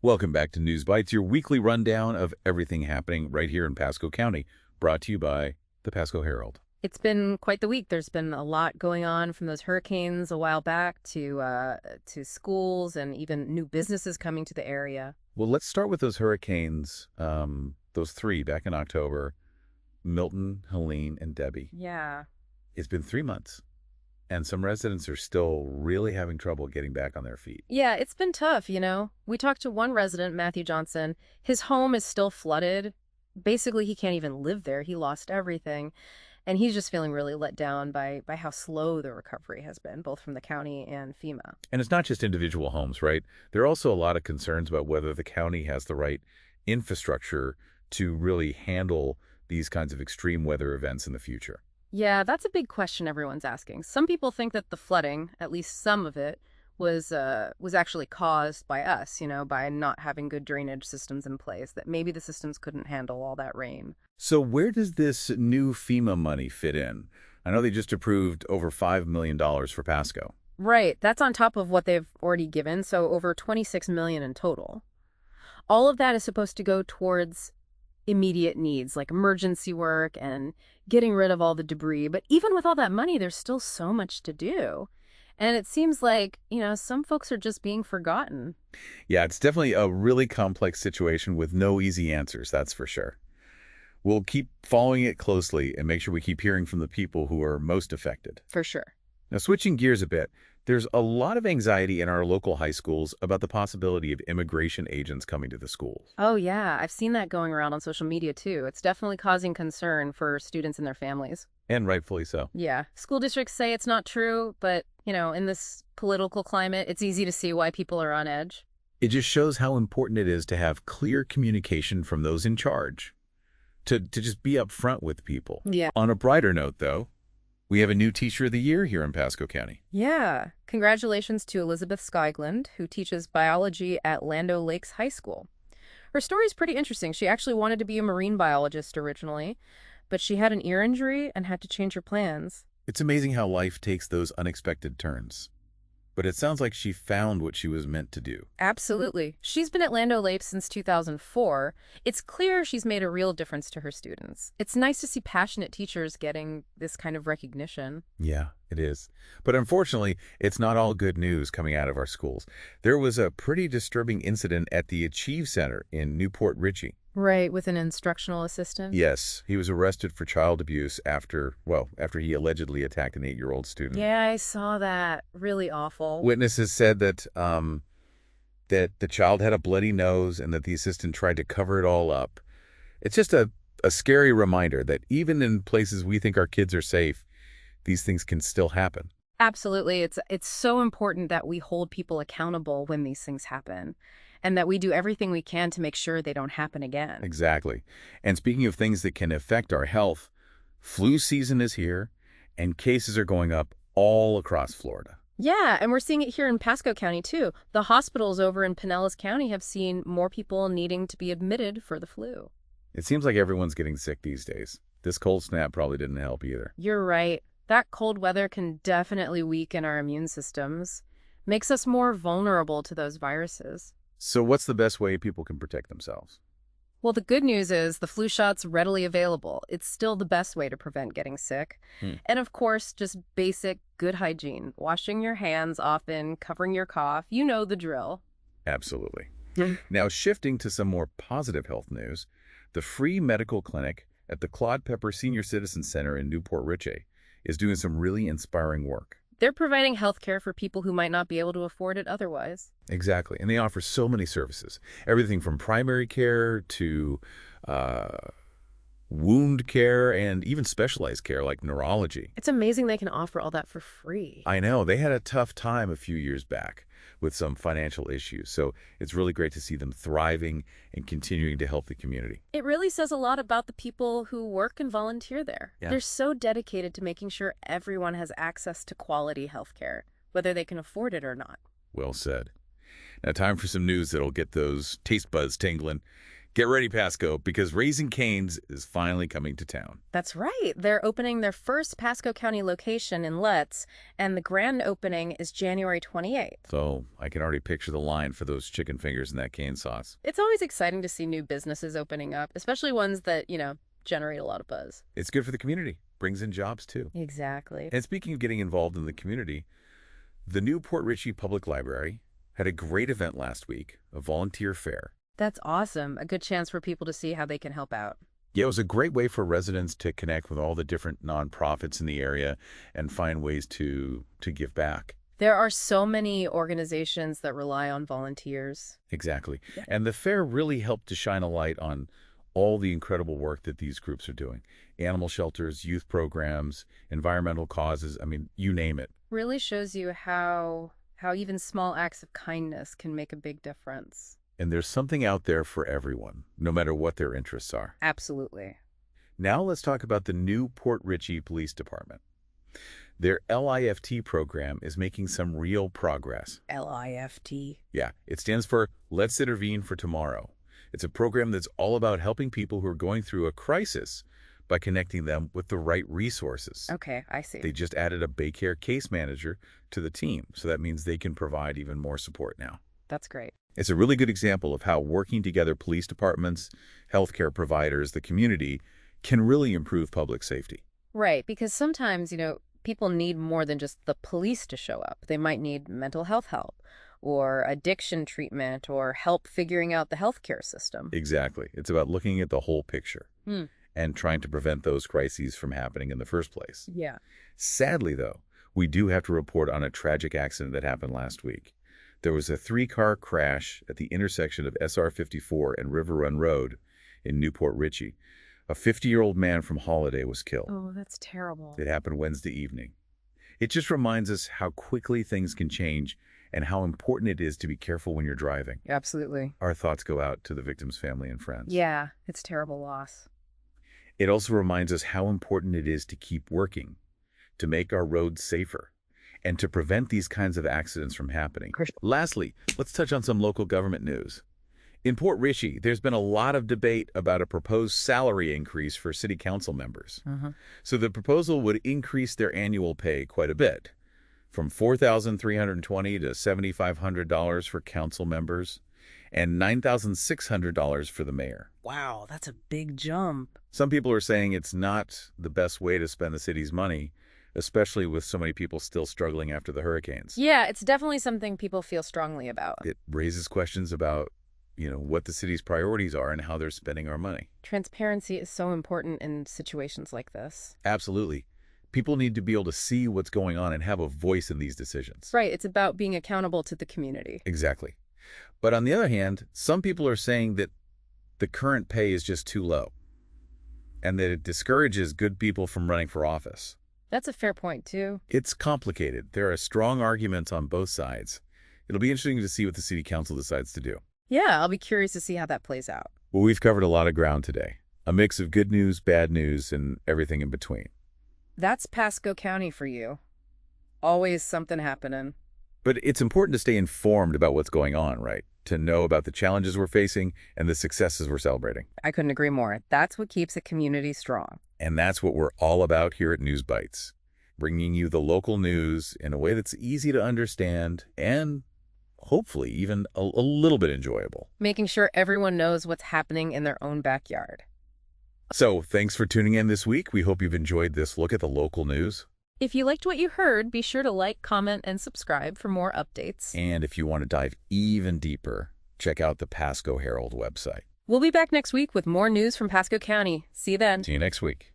Welcome back to News Bites, your weekly rundown of everything happening right here in Pasco County, brought to you by the Pasco Herald. It's been quite the week. There's been a lot going on, from those hurricanes a while back to schools and even new businesses coming to the area. Well, let's start with those hurricanes, those three back in October, Milton, Helene, and Debby. Yeah. It's been 3 months, and some residents are still really having trouble getting back on their feet. Yeah, it's been tough. We talked to one resident, Matthew Johnson. His home is still flooded. Basically, he can't even live there. He lost everything. And he's just feeling really let down by how slow the recovery has been, both from the county and FEMA. And it's not just individual homes, right? There are also a lot of concerns about whether the county has the right infrastructure to really handle these kinds of extreme weather events in the future. Yeah, that's a big question everyone's asking. Some people think that the flooding, at least some of it, was actually caused by us, by not having good drainage systems in place, that maybe the systems couldn't handle all that rain. So where does this new FEMA money fit in? I know they just approved over $5 million for Pasco. Right, that's on top of what they've already given, so over 26 million in total. All of that is supposed to go towards immediate needs like emergency work and getting rid of all the debris. But even with all that money, there's still so much to do. And it seems like, some folks are just being forgotten. Yeah, it's definitely a really complex situation with no easy answers, that's for sure. We'll keep following it closely and make sure we keep hearing from the people who are most affected. For sure. Now, switching gears a bit, there's a lot of anxiety in our local high schools about the possibility of immigration agents coming to the schools. Oh, yeah. I've seen that going around on social media, too. It's definitely causing concern for students and their families. And rightfully so. Yeah. School districts say it's not true, but, in this political climate, it's easy to see why people are on edge. It just shows how important it is to have clear communication from those in charge, to just be upfront with people. Yeah. On a brighter note, though, we have a new Teacher of the Year here in Pasco County. Yeah. Congratulations to Elizabeth Skygland, who teaches biology at Lando Lakes High School. Her story's pretty interesting. She actually wanted to be a marine biologist originally, but she had an ear injury and had to change her plans. It's amazing how life takes those unexpected turns. But it sounds like she found what she was meant to do. Absolutely. She's been at Lando Lakes since 2004. It's clear she's made a real difference to her students. It's nice to see passionate teachers getting this kind of recognition. Yeah, it is. But unfortunately, it's not all good news coming out of our schools. There was a pretty disturbing incident at the Achieve Center in Newport Richey. Right, with an instructional assistant? Yes, he was arrested for child abuse after he allegedly attacked an 8-year-old student. Yeah, I saw that. Really awful. Witnesses said that the child had a bloody nose and that the assistant tried to cover it all up. It's just a scary reminder that even in places we think our kids are safe, these things can still happen. Absolutely. It's so important that we hold people accountable when these things happen, and that we do everything we can to make sure they don't happen again. Exactly. And speaking of things that can affect our health, flu season is here, and cases are going up all across Florida. Yeah, and we're seeing it here in Pasco County, too. The hospitals over in Pinellas County have seen more people needing to be admitted for the flu. It seems like everyone's getting sick these days. This cold snap probably didn't help either. You're right. That cold weather can definitely weaken our immune systems, makes us more vulnerable to those viruses. So what's the best way people can protect themselves? Well, the good news is the flu shot's readily available. It's still the best way to prevent getting sick. And of course, just basic good hygiene. Washing your hands often, covering your cough. You know the drill. Absolutely. Now, shifting to some more positive health news, the free medical clinic at the Claude Pepper Senior Citizen Center in Newport Richey is doing some really inspiring work. They're providing health care for people who might not be able to afford it otherwise. Exactly. And they offer so many services, everything from primary care to wound care and even specialized care like neurology. It's amazing they can offer all that for free. I know. They had a tough time a few years back with some financial issues. So it's really great to see them thriving and continuing to help the community. It really says a lot about the people who work and volunteer there. Yeah. They're so dedicated to making sure everyone has access to quality health care, whether they can afford it or not. Well said. Now, time for some news that'll get those taste buds tingling. Get ready, Pasco, because Raising Cane's is finally coming to town. That's right. They're opening their first Pasco County location in Letts, and the grand opening is January 28th. So I can already picture the line for those chicken fingers and that cane sauce. It's always exciting to see new businesses opening up, especially ones that, generate a lot of buzz. It's good for the community. Brings in jobs, too. Exactly. And speaking of getting involved in the community, the new Port Richey Public Library had a great event last week, a volunteer fair. That's awesome. A good chance for people to see how they can help out. Yeah, it was a great way for residents to connect with all the different nonprofits in the area and find ways to give back. There are so many organizations that rely on volunteers. Exactly. Yeah. And the fair really helped to shine a light on all the incredible work that these groups are doing. Animal shelters, youth programs, environmental causes, I mean, you name it. Really shows you how even small acts of kindness can make a big difference. And there's something out there for everyone, no matter what their interests are. Absolutely. Now let's talk about the new Port Richey Police Department. Their LIFT program is making some real progress. LIFT. Yeah, it stands for Let's Intervene for Tomorrow. It's a program that's all about helping people who are going through a crisis by connecting them with the right resources. Okay, I see. They just added a Baycare case manager to the team, so that means they can provide even more support now. That's great. It's a really good example of how working together police departments, healthcare providers, the community can really improve public safety. Right, because sometimes, people need more than just the police to show up. They might need mental health help or addiction treatment or help figuring out the healthcare system. Exactly. It's about looking at the whole picture and trying to prevent those crises from happening in the first place. Yeah. Sadly, though, we do have to report on a tragic accident that happened last week. There was a 3-car crash at the intersection of SR 54 and River Run Road in Newport Richey. A 50-year-old man from Holiday was killed. Oh, that's terrible. It happened Wednesday evening. It just reminds us how quickly things can change and how important it is to be careful when you're driving. Absolutely. Our thoughts go out to the victim's family and friends. Yeah, it's a terrible loss. It also reminds us how important it is to keep working, to make our roads safer, and to prevent these kinds of accidents from happening. Lastly, let's touch on some local government news. In Port Richey, there's been a lot of debate about a proposed salary increase for city council members. So the proposal would increase their annual pay quite a bit, from $4,320 to $7,500 for council members and $9,600 for the mayor. Wow, that's a big jump. Some people are saying it's not the best way to spend the city's money, especially with so many people still struggling after the hurricanes. Yeah, it's definitely something people feel strongly about. It raises questions about, what the city's priorities are and how they're spending our money. Transparency is so important in situations like this. Absolutely. People need to be able to see what's going on and have a voice in these decisions. Right, it's about being accountable to the community. Exactly. But on the other hand, some people are saying that the current pay is just too low and that it discourages good people from running for office. That's a fair point, too. It's complicated. There are strong arguments on both sides. It'll be interesting to see what the city council decides to do. Yeah, I'll be curious to see how that plays out. Well, we've covered a lot of ground today. A mix of good news, bad news, and everything in between. That's Pasco County for you. Always something happening. But it's important to stay informed about what's going on, right? To know about the challenges we're facing and the successes we're celebrating. I couldn't agree more. That's what keeps a community strong. And that's what we're all about here at News Bites, bringing you the local news in a way that's easy to understand and hopefully even a little bit enjoyable. Making sure everyone knows what's happening in their own backyard. So thanks for tuning in this week. We hope you've enjoyed this look at the local news. If you liked what you heard, be sure to like, comment, and subscribe for more updates. And if you want to dive even deeper, check out the Pasco Herald website. We'll be back next week with more news from Pasco County. See you then. See you next week.